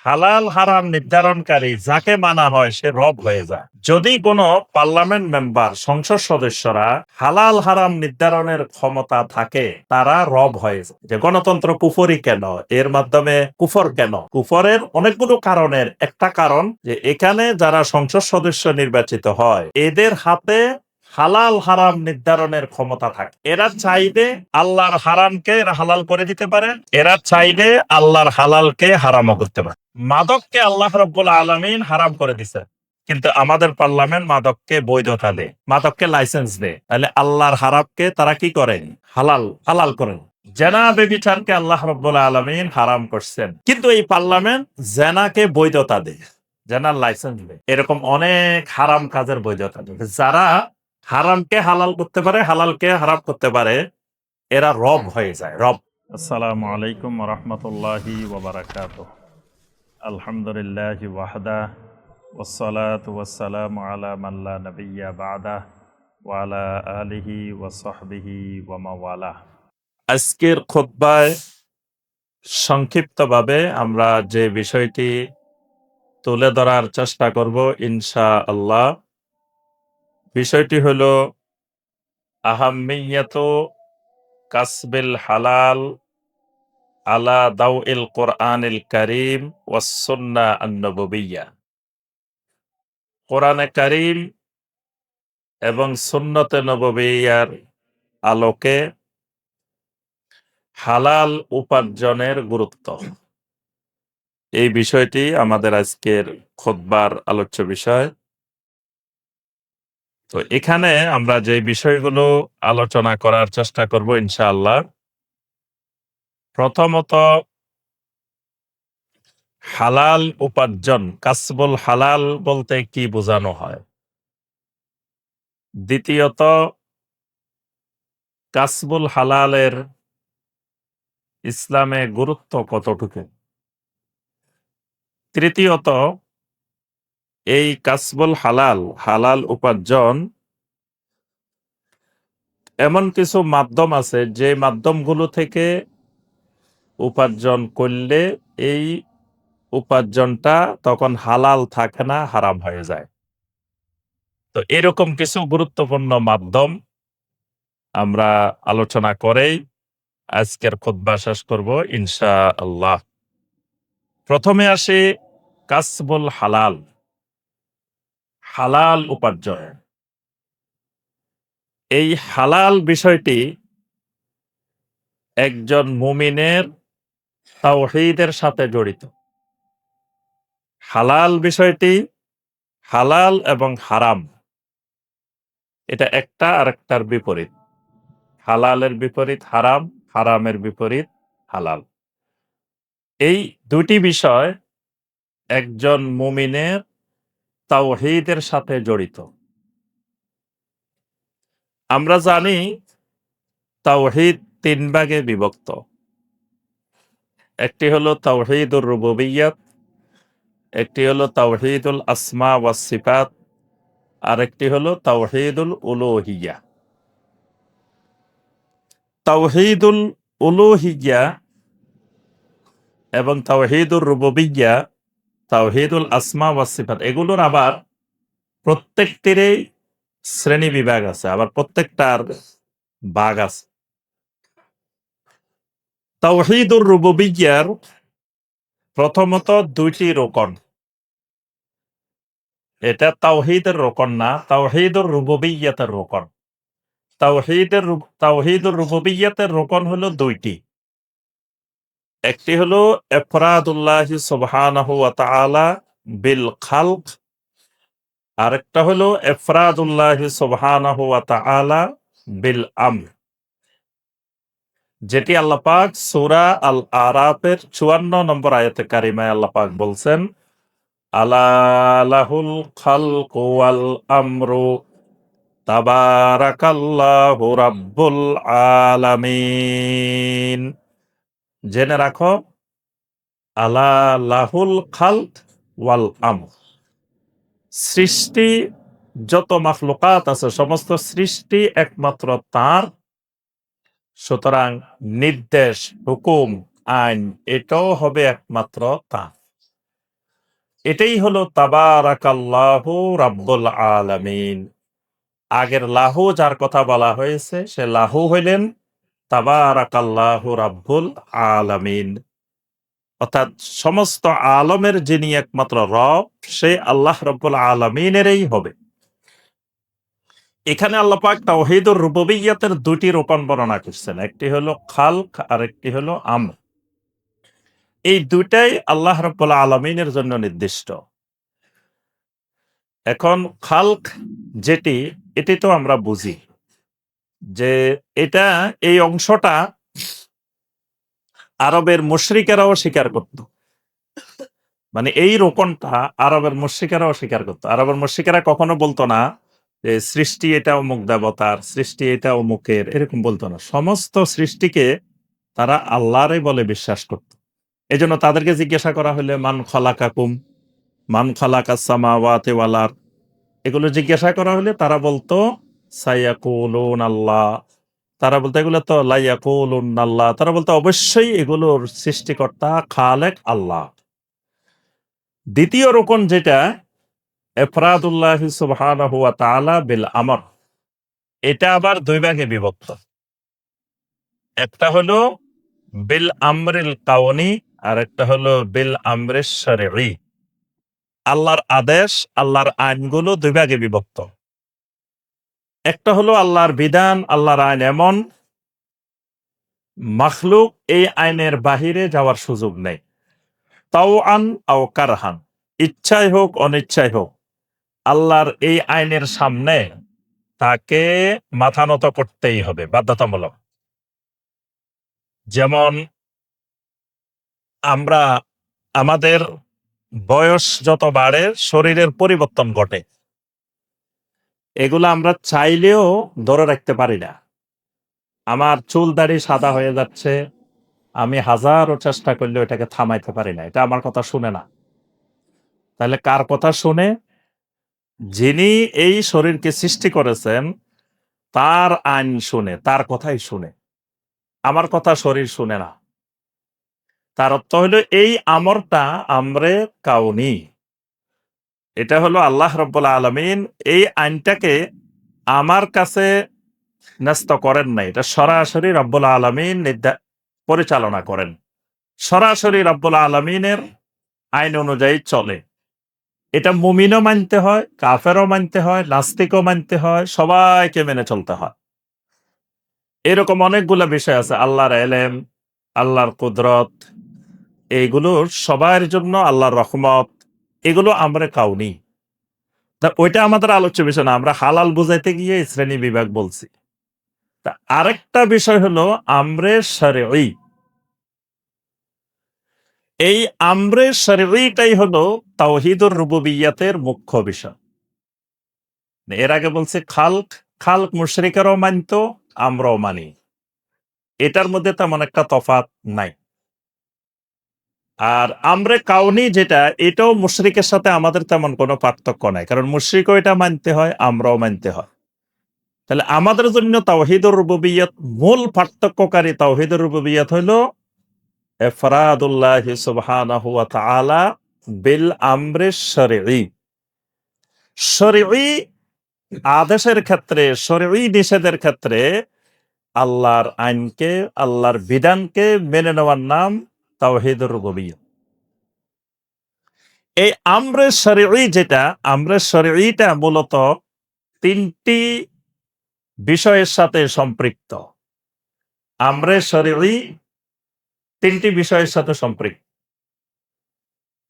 হালাল হারাম নির্ধারণকারী যাকে মানা হয় সে রব হয়ে যায়। যদি কোনো পার্লামেন্ট মেম্বার, সংসদ সদস্যরা হালাল হারাম নির্ধারণের ক্ষমতা থাকে, তারা রব হয়ে যায়। যে গণতন্ত্র কুফরি কেন, এর মাধ্যমে কুফর কেন? কুফরের অনেকগুলো কারণের একটা কারণ যে এখানে যারা সংসদ সদস্য নির্বাচিত হয় এদের হাতে হালাল হারাম নির্ধারণের ক্ষমতা থাকে। এরা চাইলে আল্লাহর হারামকে এরা হালাল করে দিতে পারে, এরা চাইলে আল্লাহর হালালকে হারামও করতে পারে। মাদককে আল্লাহ রাব্বুল আলামিন হারাম করে দিছে, কিন্তু আমাদের পার্লামেন্ট মাদককে বৈধতা দেয়, মাদককে লাইসেন্স দেয়। তাহলে আল্লাহর হারামকে তারা কি করেন? হালাল হালাল করেন। জেনা বেবিচারকে আল্লাহ রাব্বুল আলামিন হারাম করছেন, কিন্তু এই পার্লামেন্ট জেনাকে বৈধতা দেয়, জেনার লাইসেন্স দেয়। এরকম অনেক হারাম কাজের বৈধতা দেয়। যারা হারামকে হালাল করতে পারে, হালালকে হারাম করতে পারে, এরা রব হয়ে যায়, রব। আসসালামু আলাইকুম ওয়া রাহমাতুল্লাহি ওয়া বারাকাতুহু। আলহামদুলিল্লাহি ওয়াহদা ওয়াসসালাতু ওয়াসসালামু আলা মান লা নাবিয়্যা বা'দা ওয়া আলা আলিহি ওয়া সাহবিহি ওয়া মাওয়ালা। আজকের খুতবায় সংক্ষিপ্তভাবে আমরা যে বিষয়টি তুলে ধরার চেষ্টা করব ইনশাআল্লাহ, বিষয়টি হলো আহাম্মিয়াতু কাসবিল হালাল আলা দাউইল কোরআনিল কারীম ওয়াস সুন্নাহ আন-নববিয়্যাহ। কোরআনে কারীম এবং সুন্নতে নববিয়্যার আলোকে হালাল উপার্জনের গুরুত্ব, এই বিষয়টি আমাদের আজকের খুতবার আলোচ্য বিষয়। তো এখানে আমরা যে বিষয়গুলো আলোচনা করার চেষ্টা করব ইনশাআল্লাহ, প্রথমত হালাল উপার্জন, কাসবুল হালাল বলতে কি বোঝানো হয়। দ্বিতীয়ত কাসবুল হালালের ইসলামে গুরুত্ব কতটুকু। তৃতীয়ত এই কাসবুল হালাল, হালাল উপার্জন, এমন কিছু মাধ্যম আছে যে মাধ্যমগুলো থেকে উপার্জন করলে এই উপার্জনটা তখন হালাল থাকে না, হারাম হয়ে যায়। তো এরকম কিছু গুরুত্বপূর্ণ মাধ্যম আমরা আলোচনা করেই আজকের খুতবা শেষ করব ইনশাআল্লাহ। প্রথমে আসি কাসবুল হালাল, হালাল উপার্জন। এই হালাল বিষয়টি একজন মুমিনের তাওহীদের সাথে জড়িত। হালাল বিষয়টি, হালাল এবং হারাম, এটা একটা আরেকটার বিপরীত। হালালের বিপরীত হারাম, হারামের বিপরীত হালাল। এই দুটি বিষয় একজন মুমিনের তাওহীদের সাথে জড়িত। আমরা জানি তাওহীদ তিন ভাগে বিভক্ত। একটি হলো তাওহীদুর রুবুবিয়্যাত, একটি হলো তাওহীদুল আসমা ওয়াস সিফাত, আর একটি হলো তাওহীদুল উলুহিয়্যাহ। তাওহীদুল উলুহিয়্যাহ এবং তাওহীদুর রুবুবিয়্যাহ, তাওহীদুল আসমা ওয়াস সিফাত, এগুলোর আবার প্রত্যেকটিরই শ্রেণী বিভাগ আছে, আবার প্রত্যেকটার ভাগ আছে। তাওহীদুর রুবুবিয়্যার প্রথমত দুইটি রোকন। এটা তাওহীদের রোকন না, তাওহীদুর রুবুবিয়্যাতের রোকন। তাওহীদুর রুবুবিয়্যাতের রোকন হলো দুইটি। একটি হলো ইফরাদুল্লাহি সুবহানাহু ওয়া তাআলা বিল খালক, আরেকটা হলো ইফরাদুল্লাহি সুবহানাহু ওয়া তাআলা বিল আমর, যেটি আল্লাহ পাক সূরা আল আরাফের 54 নম্বর আয়াতে কারিমায় আল্লাহ পাক বলছেন, আলা লাহুল খালকু ওয়াল আমরু তাবারাকাল্লাহু রাব্বুল আলামিন। জেনে রাখো, আলা লাহুল খালক ওয়াল আমর, সৃষ্টি যত মাখলুকাত আছে সমস্ত সৃষ্টি একমাত্র তার। সুতরাং নির্দেশ, হুকুম, আইন এটাও হবে একমাত্র তার। এটাই হলো তাবারাকাল্লাহু রাব্বুল আলামিন। আগের লাহু যার কথা বলা হয়েছে সে লাহু হইলেন তাবারাকাল্লাহু রাব্বুল আলামিন, অর্থাৎ সমস্ত আলমের যিনি একমাত্র রব সে আল্লাহ রাব্বুল আলামিনেরই হবে। এখানে আল্লাহ পাক তাওহীদুর রুবুবিয়্যাতের দুটি রূপান বর্ণনা করছেন, একটি হলো খালক আর একটি হলো আমর। এই দুটাই আল্লাহ রাব্বুল আলামিনের জন্য নির্দিষ্ট। এখন খালক যেটি, এটি তো আমরা বুঝি যে এটা, এই অংশটা আরবের মুশরিকেরাও স্বীকার করত। মানে এই রোপণটা আরবের মুশরিকেরাও স্বীকার করত। আরবের মুশরিকেরা কখনো বলতো না যে সৃষ্টি এটা অমুক দেবতার, সৃষ্টি এটা অমুকের, এরকম বলতো না। সমস্ত সৃষ্টিকে তারা আল্লাহরই বলে বিশ্বাস করত। এজন্য তাদেরকে জিজ্ঞাসা করা হলে মান খালাকাকুম, মান খালাকাস সামাওয়াতি ওয়াল আরদ, এগুলো জিজ্ঞাসা করা হলে তারা বলতো সায়াকুলুন আল্লাহ। তারা বলতো এগুলো তো লাইয়াকুলুন আল্লাহ, তারা বলতো অবশ্যই এগুলোর সৃষ্টিকর্তা খালেক আল্লাহ। দ্বিতীয় রোকন যেটা ইফরাদুল্লাহ সুবহানাহু ওয়া তাআলা বিল আমর, এটা আবার দুই ভাগে বিভক্ত। একটা হলো বিল আমরিল কাউনি আর একটা হলো বিল আমরিশ শরঈ। আল্লাহর আদেশ, আল্লাহর আইনগুলো দুই ভাগে বিভক্ত। একটা হলো আল্লাহর বিধান, আল্লাহর আইন এমন মাখলুক এই আইনের বাহিরে যাওয়ার সুযোগ নেই। তাও আন আও কারহান, ইচ্ছাই হোক অনিচ্ছাই হোক, আল্লাহর এই আইনের সামনে তাকে মাথা নত করতেই হবে, বাধ্যতামূলক। যেমন আমরা, আমাদের বয়স যত বাড়ে শরীরের পরিবর্তন ঘটে, এগুলো আমরা চাইলেও ধরে রাখতে পারি না। আমার চুল দাড়ি সাদা হয়ে যাচ্ছে, আমি হাজারো চেষ্টা করলেও এটাকে থামাইতে পারি না, এটা আমার কথা শুনে না। তাহলে কার কথা শুনে? যিনি এই শরীরকে সৃষ্টি করেছেন তার আইন শুনে, তার কথাই শুনে। আমার কথা শরীর শুনে না। তার অর্থ হলো এই আমরটা আমরে কাউনি, এটা হলো আল্লাহ রাব্বুল আলামিন এই আইনটাকে আমার কাছে ন্যস্ত করেন নাই, এটা সরাসরি রব্বুল আলামিন পরিচালনা করেন। সরাসরি রব্বুল আলামিনের আইন অনুযায়ী চলে। এটা মুমিনও মানতে হয়, কাফেরও মানতে হয়, নাস্তিকও মানতে হয়, সবাইকে মেনে চলতে হয়। এরকম অনেকগুলো বিষয় আছে, আল্লাহর এলেম, আল্লাহর কুদরত, এইগুলোর সবার জন্য আল্লাহর রহমত, এগুলো আমরা কাউনি। তা ওইটা আমাদের আলোচ্য বিষয় না, আমরা হালাল বুঝাইতে গিয়ে শ্রেণী বিভাগ বলছি। তা আরেকটা বিষয় হলো আমরে শরঈ। এই আমরে শরঈটাই হলো তাওহীদুর রুবুবিয়্যাতের মুখ্য বিষয়। এর আগে বলছে খালক, খালক মুশরিকেরাও মানতো, আমরাও মানি। এটার মধ্যে তেমন একটা তফাৎ নাই। আর আমরে কাউনি যেটা, এটাও মুশরিকের সাথে আমাদের তেমন কোনো পার্থক্য নাই, কারণ মুশরিকও এটা মানতে হয়, আমরাও মানতে হয়। তাহলে আমাদের জন্য তাওহীদুর রুবুবিয়্যাত, মূল পার্থক্যকারী তাওহীদুর রুবুবিয়্যাত হলো ইফরাদুল্লাহি সুবহানাহু ওয়া তাআলা বিল আমরিশ শরঈ। শরঈ আদেশের ক্ষেত্রে, শরঈ নিষেধের ক্ষেত্রে আল্লাহর আইনকে, আল্লাহর বিধানকে মেনে নেওয়ার নাম তাওহীদুর রুবুবিয়্যাত। এই আমরে শরঈ যেটা, আমরে শরঈটা মূলত তিনটি বিষয়ের সাথে সম্পৃক্ত। আমরে শরঈ তিনটি বিষয়ের সাথে সম্পৃক্ত।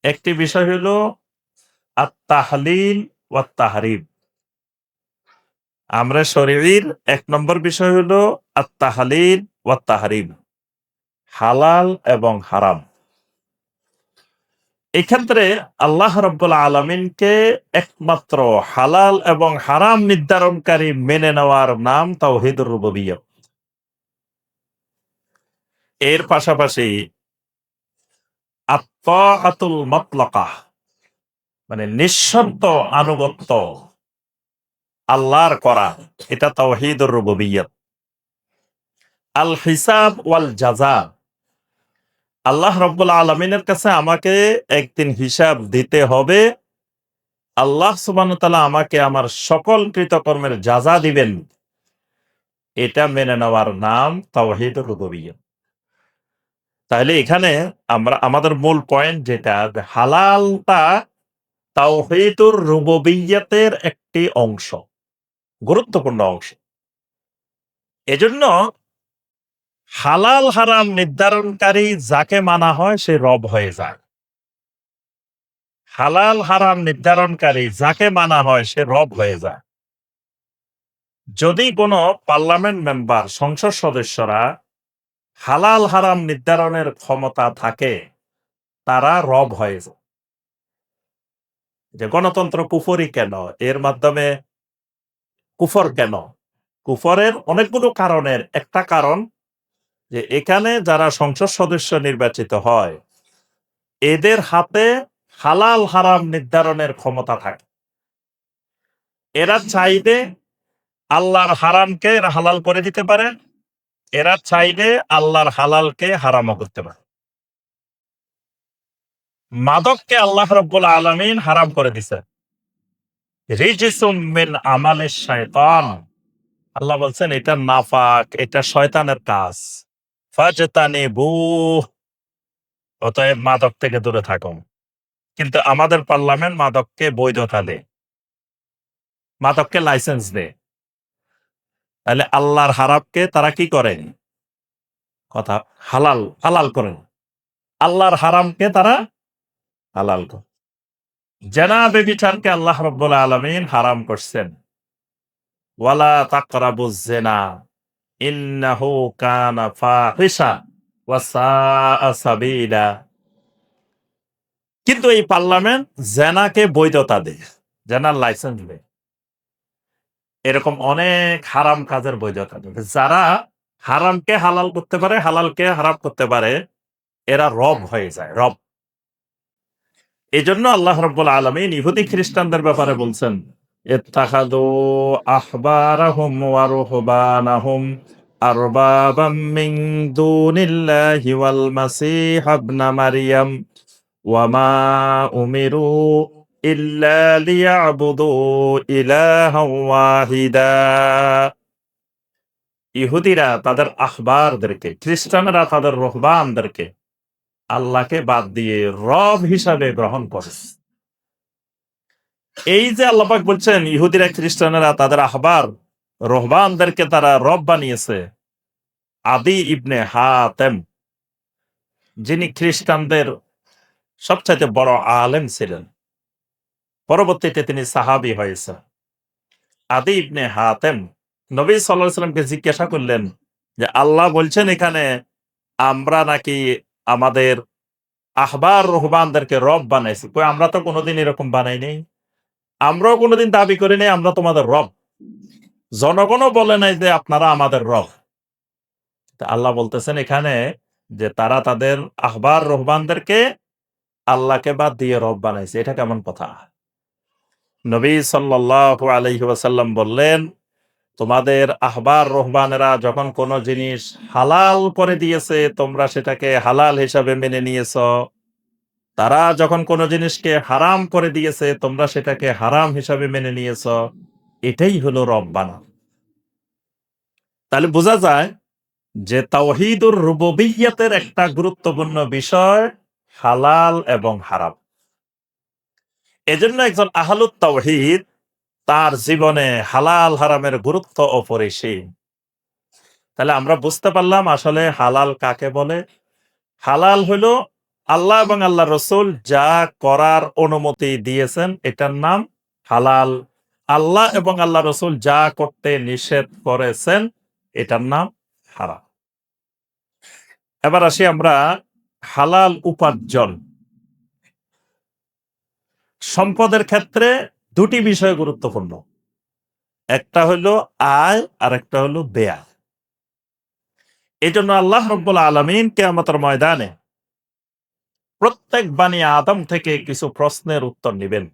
একটি বিষয় হলো আত-তাহলিল ওয়াত তাহরীম। আমরে শরঈর এক নম্বর বিষয় হলো আত-তাহলিল ওয়াত তাহরীম, হালাল এবং হারাম। এক্ষেত্রে আল্লাহ রাব্বুল আলামিনকে একমাত্র হালাল এবং হারাম নির্ধারণকারী মেনে নেওয়ার নাম তাওহীদুর রুবুবিয়্যাত। এর পাশাপাশি আত-তাআতুল মুতলাকা, মানে নিঃশর্ত আনুগত্য আল্লাহর করা, এটা তাওহীদুর রুবুবিয়্যাত। আল হিসাব ওয়াল জাযা, আল্লাহ রব্বুল আলমিনের কাছে আমাকে একদিন হিসাব দিতে হবে। আল্লাহ সুবহানাহু ওয়া তাআলা আমাকে আমার সকল কৃতকর্মের যাজা দিবেন। এটা মেনে নেওয়ার নাম তাওহীদুর রুবুবিয়্যাহ। তাহলে এখানে আমরা আমাদের মূল পয়েন্ট যেটা যে হালালটা তাওহীদুর রুবুবিয়্যাতের একটি অংশ, গুরুত্বপূর্ণ অংশ। এজন্য হালাল হারাম নির্ধারণকারী যাকে মানা হয় সে রব হয়ে যায়। হালাল হারাম নির্ধারণকারী যাকে মানা হয় সে রব হয়ে যায়। যদি কোনো পার্লামেন্ট মেম্বার সংসদ সদস্যরা হালাল হারাম নির্ধারণের ক্ষমতা থাকে, তারা রব হয়ে যায়। যে গণতন্ত্র কুফরি কেন? এর মাধ্যমে কুফর কেন? কুফরের অনেকগুলো কারণের একটা কারণ যে এখানে যারা সংসদ সদস্য নির্বাচিত হয় এদের হাতে হালাল হারাম নির্ধারণের ক্ষমতা থাকে। এরা চাইলে আল্লাহর হারামকে এরা হালাল করে দিতে পারে, এরা চাইলে আল্লাহর হালালকে হারামও করতে পারে। মাদককে আল্লাহ রাব্বুল আলামিন হারাম করে দিছে। রিজসুম মিন আমালিশ শায়তান। আল্লাহ বলছেন এটা নাফাক, এটা শয়তানের কাজ। ফাজতানিবুহ, অতএব মাদক থেকে দূরে থাকুন। কিন্তু আমাদের পার্লামেন্ট মাদককে বৈধতা দেয়, মাদককে লাইসেন্স দেয়। তাহলে আল্লাহর হারামকে তারা কি করেন? কথা হালাল হালাল করেন। আল্লাহর হারামকে তারা হালাল করে। জেনা ব্যভিচারকে আল্লাহ রাব্বুল আলামিন হারাম করছেন। ওয়ালা তাকরাবুজ জিনা ইন্নাহু কানা ফাহিশা ওয়া সাআ সাবিলা। কিন্তু এই পার্লামেন্ট জেনাকে বৈধতা দেয়, জেনার লাইসেন্স দেয়। এরকম অনেক হারাম কাজের বৈধতা দেবে। যারা হারামকে হালাল করতে পারে, হালালকে হারাম করতে পারে, এরা রব হয়ে যায়, রব। এজন্য আল্লাহ রাব্বুল আলামিন ইহুদি খ্রিস্টানদের ব্যাপারে বলছেন, ইত্তাখাযু আহবারাহুম ওয়া রুহবানাহুম আরবাবাম মিন দুনিল্লাহি ওয়াল মাসীহ ইবনা মারইয়াম ওয়া মা উমিরু ইল্লা লিয়াবুদু ইলাহান ওয়াহিদা। ইহুদিরা তাদের আহবারদেরকে, খ্রিস্টানরা তাদের রহবানদেরকে আল্লাহকে বাদ দিয়ে রব হিসাবে গ্রহণ করে। এই যে আল্লাহ পাক বলছেন ইহুদিরা খ্রিস্টানেরা তাদের আহবার রহবানদেরকে তারা রব বানিয়েছে। আদি ইবনে হাতেম, যিনি খ্রিস্টানদের সবচাইতে বড় আলেম ছিলেন, পরবর্তীতে তিনি সাহাবী হয়েছে। আদি ইবনে হাতেম নবী সাল্লাল্লাহু আলাইহি সাল্লামকে জিজ্ঞাসা করলেন যে আল্লাহ বলছেন এখানে আমরা নাকি আমাদের আহবার রহবানদেরকে রব বানাইছি। কই আমরা তো কোনোদিন এরকম বানাই নাই। আমরাও কোনোদিন দাবি করি নাই আমরা তোমাদের রব। জনগণও বলে নাই যে আপনারা আমাদের রব। তা আল্লাহ বলতেছেন এখানে যে তারা তাদের আহবার রহবানদেরকে আল্লাহকে বাদ দিয়ে রব বানাইছে। এটা কেমন কথা? নবী সাল্লাল্লাহু আলাইহি ওয়াসাল্লাম বললেন, তোমাদের আহবার রহবানেরা যখন কোন জিনিস হালাল করে দিয়েছে তোমরা সেটাকে হালাল হিসাবে মেনে নিয়েছ। তারা যখন কোন জিনিসকে হারাম করে দিয়েছে তোমরা সেটাকে হারাম হিসাবে মেনে নিয়েছ। এটাই হলো রব বানানো। তাহলে বোঝা যায় যে তাওহীদুর রুবুবিয়্যাতের একটা গুরুত্বপূর্ণ বিষয় হালাল এবং হারাম। এজন্য একজন আহলুত তাওহীদ তার জীবনে হালাল হারামের গুরুত্ব অপরিসীম। তাহলে আমরা বুঝতে পারলাম আসলে হালাল কাকে বলে। হালাল হলো আল্লাহ এবং আল্লাহ রসুল যা করার অনুমতি দিয়েছেন এটার নাম হালাল। আল্লাহ এবং আল্লাহ রসুল যা করতে নিষেধ করেছেন এটার নাম হারাম। এবার আসি আমরা হালাল উপার্জন। সম্পদের ক্ষেত্রে দুটি বিষয় গুরুত্বপূর্ণ, একটা হলো আয় আর একটা হলো ব্যয়। এই জন্য আল্লাহ রাব্বুল আলামিন কিয়ামতের ময়দানে প্রত্যেক বানি আদম থেকে কিছু প্রশ্নের উত্তর নেবেন।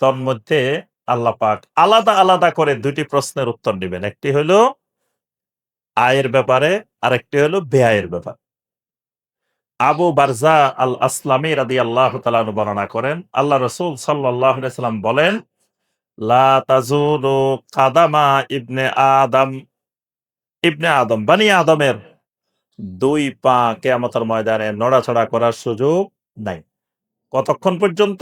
তন্মধ্যে আল্লাহ পাক আলাদা আলাদা করে দুটি প্রশ্নের উত্তর নেবেন। একটি হলো আয়ের ব্যাপারে আর একটি হলো ব্যয়ের ব্যাপারে। আবু বারজা আল আসলামী রাদিয়াল্লাহু তাআলা আনহু বর্ণনা করেন, আল্লাহ রাসূল সাল্লাল্লাহু আলাইহি ওয়াসাল্লাম বলেন, লা তাজুলু কাদামা ইবনে আদম বানি আদমের দুই পা কিয়ামতের ময়দানে নড়াচড়া করার সুযোগ নাই। কতক্ষণ পর্যন্ত?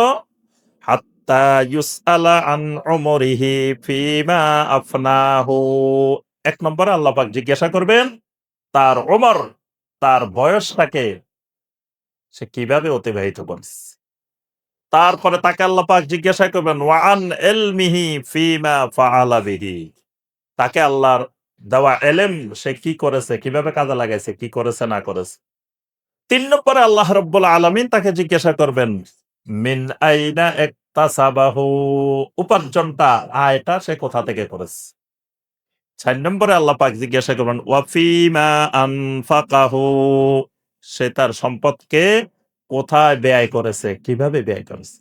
হাত্তা ইউসআলা আন উমরিহি ফিমা আফনাহু। ১ নম্বরে আল্লাহ পাক জিজ্ঞাসা করবেন তার ওমর, তার বয়সটাকে সে কিভাবে অতিবাহিত করেছে। তারপরে তাকে আল্লাহ পাক জিজ্ঞাসা করবেন ওয়া আন ইলমিহি ফিমা ফাআলা বিহি। তাকে আল্লাহর দেওয়া এলেম সে কি করেছে, কিভাবে কাজে লাগাইছে, কি করেছে না করেছে। ৩ নম্বরে আল্লাহ রাব্বুল আলামিন তাকে জিজ্ঞাসা করবেন মিন আইনা ইকতাসাবাহু, উপার্জনটা, আয়টা সে কোথা থেকে করেছে। ৪ নম্বরে আল্লাহ পাক জিজ্ঞাসা করবেন ওয়া ফিমা আনফাকাহু, সে তার সম্পদকে কোথায় ব্যয় করেছে, কিভাবে ব্যয় করেছে।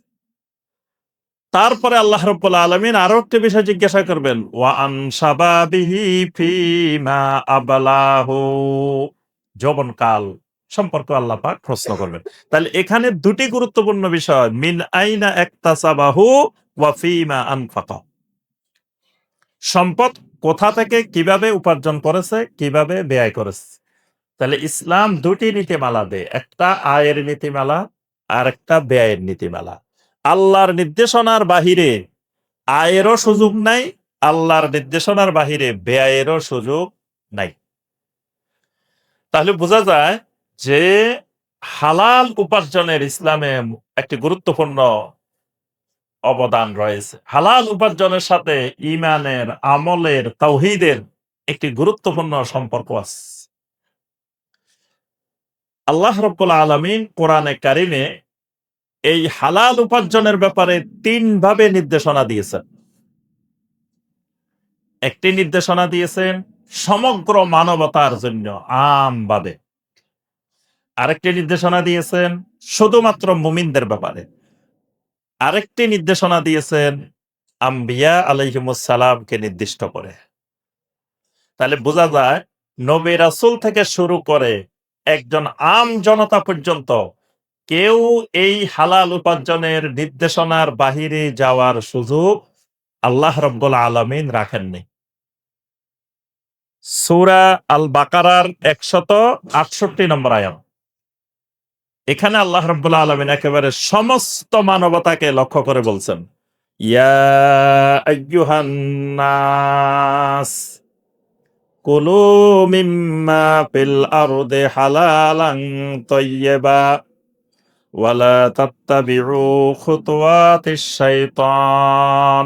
তারপরে আল্লাহ রাব্বুল আলামিন আরো একটি বিষয় জিজ্ঞাসা করবেন ওয়া আন শাবাবিহি ফিমা আবলাহু, যৌবনকাল সম্পর্কে আল্লাহ পাক প্রশ্ন করবেন। তাহলে এখানে দুটি গুরুত্বপূর্ণ বিষয়, মিন আইনা ইকতাসাবাহু ওয়া ফিমা আনফাকা। সম্পদ কোথা থেকে কিভাবে উপার্জন করেছে, কিভাবে ব্যয় করেছে। তাহলে ইসলাম দুটি নীতিমালা দেয়, একটা আয়ের নীতিমালা আর একটা ব্যয়ের নীতিমালা। আল্লাহর নির্দেশনার বাহিরে আয়েরও সুযোগ নাই, আল্লাহর নির্দেশনার বাহিরে ব্যয়েরও সুযোগ নাই। তাহলে বোঝা যায় যে হালাল উপার্জনের ইসলামে একটি গুরুত্বপূর্ণ অবদান রয়েছে। হালাল উপার্জনের সাথে ঈমানের, আমলের, তাওহীদের একটি গুরুত্বপূর্ণ সম্পর্ক আছে। আল্লাহ রাব্বুল আলামিন কোরআনে কারিমে এই হালাল উপার্জনের ব্যাপারে ৩ ভাবে নির্দেশনা দিয়েছেন। একটি নির্দেশনা দিয়েছেন সমগ্র মানবতার জন্য আমভাবে। আরেকটি নির্দেশনা দিয়েছেন শুধুমাত্র মুমিনদের ব্যাপারে। আরেকটি নির্দেশনা দিয়েছেন আম্বিয়া আলাইহিমুস সালামকে নির্দিষ্ট করে। তাহলে বোঝা যায় নবী রাসূল থেকে শুরু করে একজন আম জনতা পর্যন্ত কেউ এই হালাল উপার্জনের নির্দেশনার বাহিরে যাওয়ার সুযোগ আল্লাহ রাব্বুল আলামিন রাখেননি। সূরা আল বাকারার ১৬৮ নম্বর আয়াত। এখানে আল্লাহ রাব্বুল আলামিন একেবারে সমস্ত মানবতাকে লক্ষ্য করে বলছেন, ইয়া আইয়ুহান নাস কুলু মিম্মা ফিল আরদি হালালান তাইয়্যিবা ওয়ালা তাত্তাবিউ খুতুওয়াতিশ শাইতান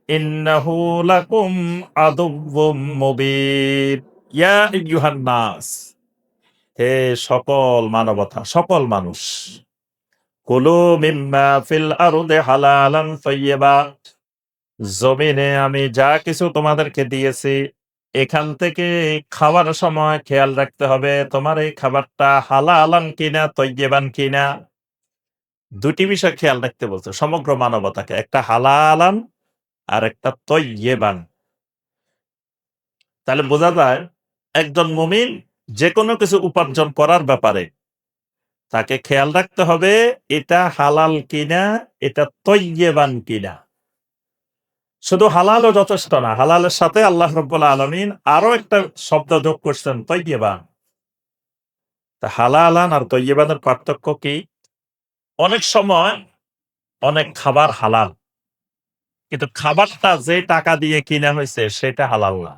ইন্নাহু লাকুম আদুউম মুবিন। ইয়া আইয়ুহান নাস, হে সকল মানবতা, সকল মানুষ, কুলু মিম্মা ফিল আরদি হালালান তাইয়্যিবা, জমিনে আমি যা কিছু তোমাদেরকে দিয়েছি এখান থেকে খাওয়ার সময় খেয়াল রাখতে হবে তোমার এই খাবারটা হালালান কিনা তাইয়্যিবান কিনা। দুটি বিষয় খেয়াল রাখতে বলছে সমগ্র মানবতাকে, একটা হালালান আর একটা তাইয়্যিবান। তাহলে বোঝা যায় একজন মুমিন যে কোনো কিছু উপার্জন করার ব্যাপারে তাকে খেয়াল রাখতে হবে এটা হালাল কিনা, এটা তাইয়্যিবান কিনা। শুধু হালালও যথেষ্ট না, হালালের সাথে আল্লাহ রাব্বুল আলামিন আরো একটা শব্দ যোগ করছেন তাইয়্যিবান। তা হালালান আর তাইয়্যিবানের পার্থক্য কি? অনেক সময় অনেক খাবার হালাল, কিন্তু খাবারটা যে টাকা দিয়ে কিনা হয়েছে সেটা হালাল না,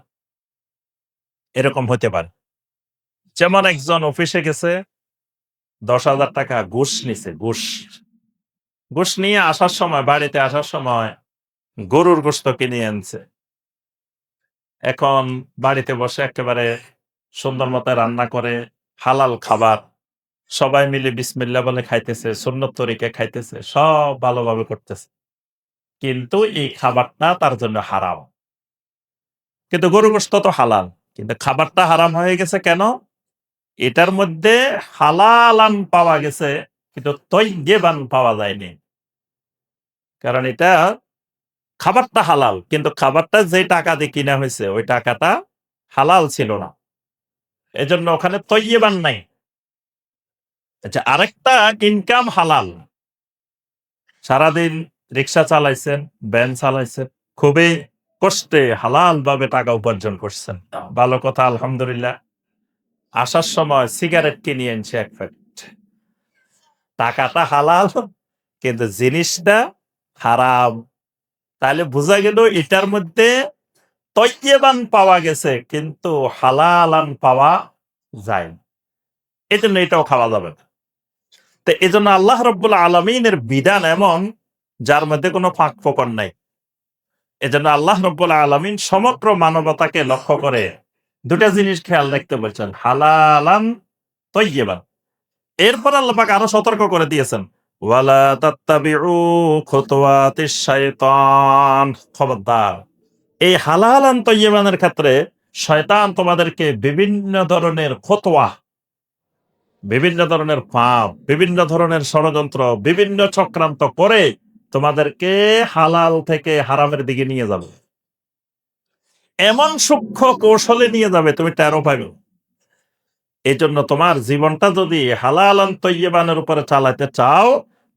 এরকম হতে পারে। যেমন একজন অফিসে গেছে, ১০,০০০ টাকা ঘুষ নিছে, ঘুষ। ঘুষ নিয়ে আসার সময়, বাড়িতে আসার সময় গরুর গোশত কিনে আনছে। এখন বাড়িতে বসে একেবারে সুন্দর মতো রান্না করে হালাল খাবার সবাই মিলে বিসমিল্লাহ বলে খাইতেছে, সুন্নত তরিকায় খাইতেছে, সব ভালোভাবে করতেছে। কিন্তু এই খাবারটা তার জন্য হারাম। কিন্তু গরুর গোশত তো হালাল। কিন্তু খাবারটা হারাম হয়ে গেছে কেন? এটার মধ্যে হালালান পাওয়া গেছে কিন্তু তাইয়্যিবান পাওয়া যায়নি। কারণ এটা খাবারটা হালাল কিন্তু খাবারটা যে টাকা দিয়ে কিনা হয়েছে ওই টাকাটা হালাল ছিল না। এজন্য ওখানে তাইয়্যিবান নাই। আচ্ছা, আরেকটা ইনকাম হালাল। সারাদিন রিক্সা চালাইছেন, ভ্যান চালাইছেন, খুবই কষ্টে হালাল ভাবে টাকা উপার্জন করছেন। ভালো কথা, আলহামদুলিল্লাহ। আসার সময় সিগারেট কিনে আনছে ১ প্যাকেট। টাকাটা হালাল, কিন্তু জিনিসটা হারাম। তাহলে বোঝা গেল এটার মধ্যে তয়্যিবান পাওয়া গেছে, কিন্তু হালালান পাওয়া যায় না। এজন্য এটাও খাওয়া যাবে না। তো এজন্য আল্লাহ রাব্বুল আলামিনের বিধান এমন, যার মধ্যে কোনো ফাঁক ফোকর নাই। এজন্য আল্লাহ রাব্বুল আলামিন সমগ্র মানবতাকে লক্ষ্য করে ২ টা জিনিস খেয়াল রাখতে বলছেন, হালালান তয়্যিবান। এরপর আল্লাহ পাক আরো সতর্ক করে দিয়েছেন, ওয়ালা তাত্তাবিউ খুতুওয়াতিশ শাইতান। খবরদার, এই হালালান তয়্যিবানের ক্ষেত্রে শয়তান তোমাদেরকে বিভিন্ন ধরনের খতোয়া, বিভিন্ন ধরনের পাপ, বিভিন্ন ধরনের ষড়যন্ত্র, বিভিন্ন চক্রান্ত করে তোমাদেরকে হালাল থেকে হারামের দিকে নিয়ে যাবে। এমন সূক্ষ্ম কৌশলে নিয়ে যাবে তুমি টেরও পাবে। এই জন্য তোমার জীবনটা যদি হালালান তয়্যিবানের উপরে চালাতে চাও,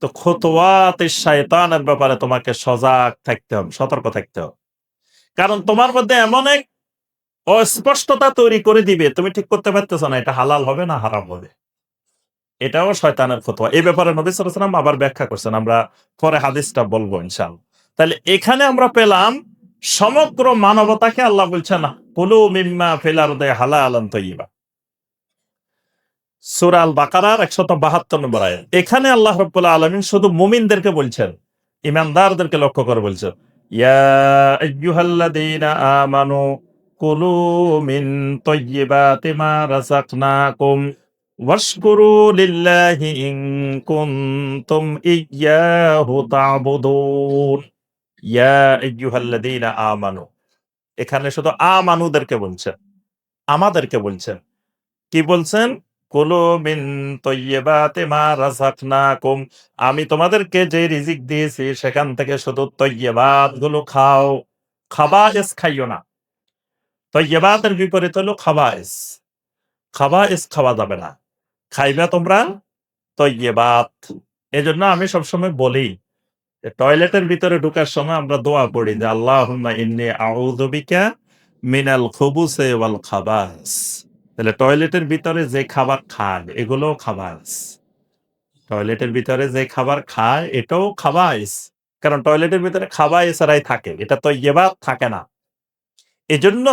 তো খুতুওয়াতিশ শায়তানের ব্যাপারে তোমাকে সজাগ থাকতে হবে, সতর্ক থাকতে হবে। কারণ তোমার মধ্যে এমন এক অস্পষ্টতা তৈরি করে দিবে, তুমি ঠিক করতে পারতেছ না এটা হালাল হবে না হারাম হবে। এটাও শয়তানের ফতোয়া। এই ব্যাপারে নবী সাল্লাল্লাহু আলাইহি ওয়াসাল্লাম আবার ব্যাখ্যা করছেন। আমরা পরে হাদিসটা বলবো ইনশাআল্লাহ। তাহলে এখানে আমরা পেলাম সমগ্র মানবতাকে আল্লাহ বলছেন, কুলু মিম্মা ফিল আরদি হালালান তাইয়্যিবা। সূরা আল বাকারার ১৭২ নম্বর আয়াত। এখানে আল্লাহ রাব্বুল আলামিন শুধু মুমিনদেরকে বলছেন, ঈমানদারদেরকে লক্ষ্য করে বলছেন, ইয়া আইয়ুহাল্লাযীনা আমানু কুলু মিন তাইয়্যিবাতি মা রাযাকনাকুম ওয়াশকুরু লিল্লাহি ইন কুনতুম ইয়্যাহু তা'বুদুন। ইয়া আইয়ুহাল্লাযীনা আমানু, এখানে শুধু আমানুদেরকে বলছেন, আমাদেরকে বলছেন। কি বলছেন? কুলু মিন তাইয়্যিবাতি মা রাযাকনাকুম, আমি তোমাদেরকে যে রিজিক দিয়েছি সেখান থেকে শুধু তয়্যিবাত গুলো খাও, খাবায়েস খাইও না। তয়্যিবাতের বিপরীত হলো খাবায়েস। খাবায়েস খাওয়া যাবে না। খাইবা তোমরা তয়্যিবাত। এজন্য আমি সবসময় বলি যে টয়লেটের ভিতরে ঢোকার সময় আমরা দোয়া পড়ি যে আল্লাহুম্মা ইন্নী আউযু বিকা মিনাল খুবুসি ওয়াল খাবায়েস। তাহলে টয়লেটের ভিতরে যে খাবার খায় এগুলোও খাবায়েস। টয়লেটের ভিতরে যে খাবার খায় এটাও খাবায়েস। কারণ টয়লেটের ভিতরে খাবায়েস এরাই থাকে। এটা তয়্যিবাত থাকে না। এজন্য